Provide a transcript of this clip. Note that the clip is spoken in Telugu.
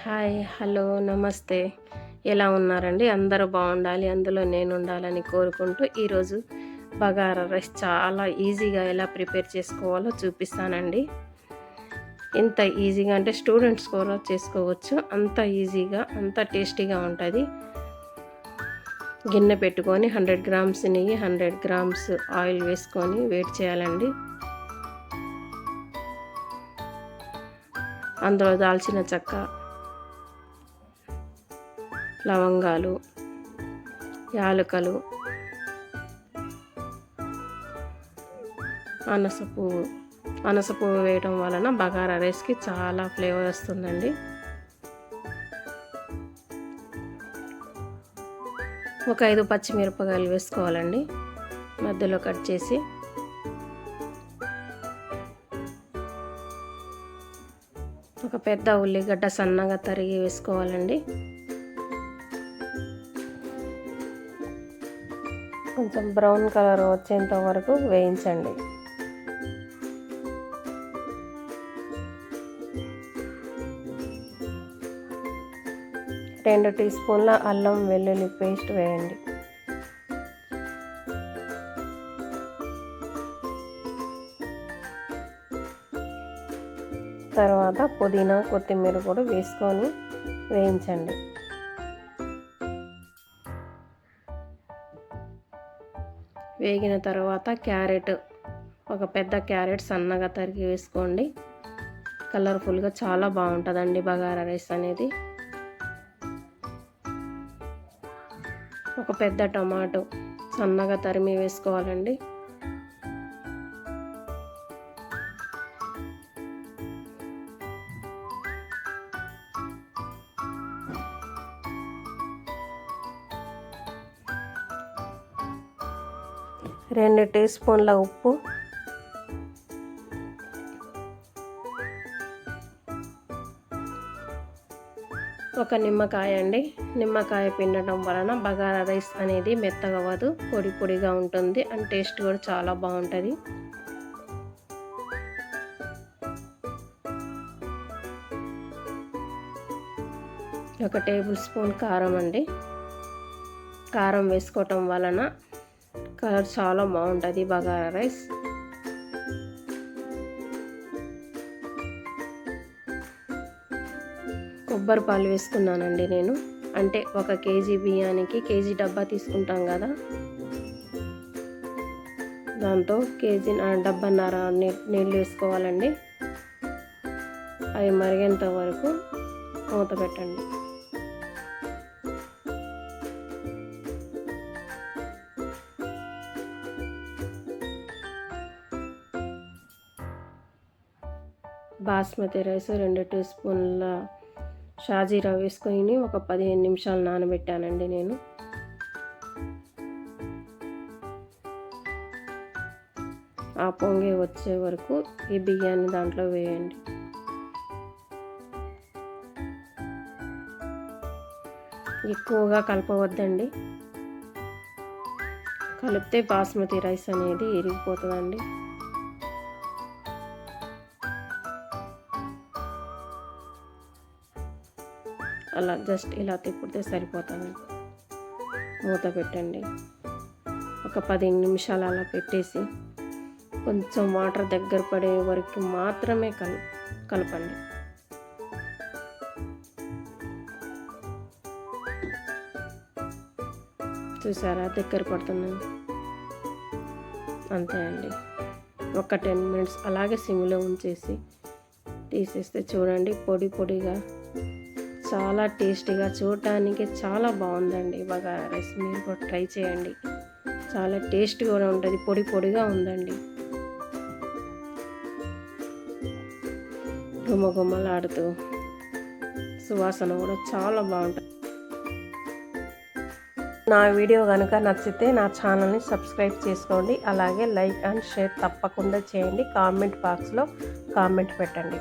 హాయ్, హలో, నమస్తే. ఎలా ఉన్నారండి? అందరూ బాగుండాలి, అందులో నేను ఉండాలని కోరుకుంటూ ఈరోజు బగారా రైస్ చాలా ఈజీగా ఎలా ప్రిపేర్ చేసుకోవాలో చూపిస్తానండి. ఎంత ఈజీగా అంటే స్టూడెంట్స్ కూడా చేసుకోవచ్చు. అంత ఈజీగా, అంత టేస్టీగా ఉంటుంది. గిన్నె పెట్టుకొని 100 గ్రామ్స్ నెయ్యి, 100 గ్రామ్స్ ఆయిల్ వేసుకొని వేడి చేయాలండి. అందులో దాల్చిన చెక్క, లవంగాలు, యాలకులు, అనాస పువ్వు వేయడం వలన బగారా రైస్కి చాలా ఫ్లేవర్ వస్తుందండి. ఒక 5 పచ్చిమిరపకాయలు వేసుకోవాలండి, మధ్యలో కట్ చేసి. ఒక పెద్ద ఉల్లిగడ్డ సన్నగా తరిగి వేసుకోవాలండి. కొంచెం బ్రౌన్ కలర్ వచ్చేంత వరకు వేయించండి. రెండు టీ స్పూన్ల అల్లం వెల్లుల్లి పేస్ట్ వేయండి. తర్వాత పుదీనా, కొత్తిమీర కూడా వేసుకొని వేయించండి. వేగిన తర్వాత ఒక పెద్ద క్యారెట్ సన్నగా తరిగి వేసుకోండి. కలర్ఫుల్గా చాలా బాగుంటుందండి బగారా రైస్ అనేది. ఒక పెద్ద టమాటో సన్నగా తరిమి వేసుకోవాలండి. రెండు టీ స్పూన్ల ఉప్పు, ఒక నిమ్మకాయ అండి. నిమ్మకాయ పిండడం వలన బగారా రైస్ అనేది మెత్తగా అవ్వదు, పొడి పొడిగా ఉంటుంది. అండ్ టేస్ట్ కూడా చాలా బాగుంటుంది. ఒక టేబుల్ స్పూన్ కారం అండి. కారం వేసుకోవటం వలన కలర్ చాలా బాగుంటుంది బగారా రైస్. కొబ్బరి పాలు వేసుకున్నానండి నేను. అంటే 1 కేజీ బియ్యానికి కేజీ డబ్బా తీసుకుంటాం కదా, దాంతో డబ్బాన్నర నీళ్ళు వేసుకోవాలండి. అవి మరిగేంత వరకు మూత పెట్టండి. బాస్మతి రైస్ 2 టీ స్పూన్ల షాజీరా వేసుకొని ఒక 15 నిమిషాలు నానబెట్టానండి నేను. ఆ పొంగి వచ్చే వరకు ఈ బియ్యాన్ని దాంట్లో వేయండి. ఎక్కువగా కలపవద్దండి, కలిపితే బాస్మతి రైస్ అనేది ఇరిగిపోతుందండి. అలా జస్ట్ ఇలా తిప్పితే సరిపోతుంది. మూత పెట్టండి. ఒక 15 నిమిషాలు అలా పెట్టేసి కొంచెం వాటర్ దగ్గర పడే వరకు మాత్రమే కలపండి. చూసారా, దగ్గర పడుతున్నాను. అంతే అండి. ఒక 10 మినిట్స్ అలాగే సిమ్లో ఉంచేసి తీసేస్తే చూడండి, పొడి పొడిగా చాలా టేస్టీగా, చూడటానికి చాలా బాగుందండి బగారా రైస్. మీరు కూడా ట్రై చేయండి, చాలా టేస్ట్ కూడా ఉంటుంది. పొడి పొడిగా ఉందండి, గుమ్మగుమ్మలాడుతూ, సువాసన కూడా చాలా బాగుంటుంది. నా వీడియో కనుక నచ్చితే నా ఛానల్ని సబ్స్క్రైబ్ చేసుకోండి. అలాగే లైక్ అండ్ షేర్ తప్పకుండా చేయండి. కామెంట్ బాక్స్లో కామెంట్ పెట్టండి.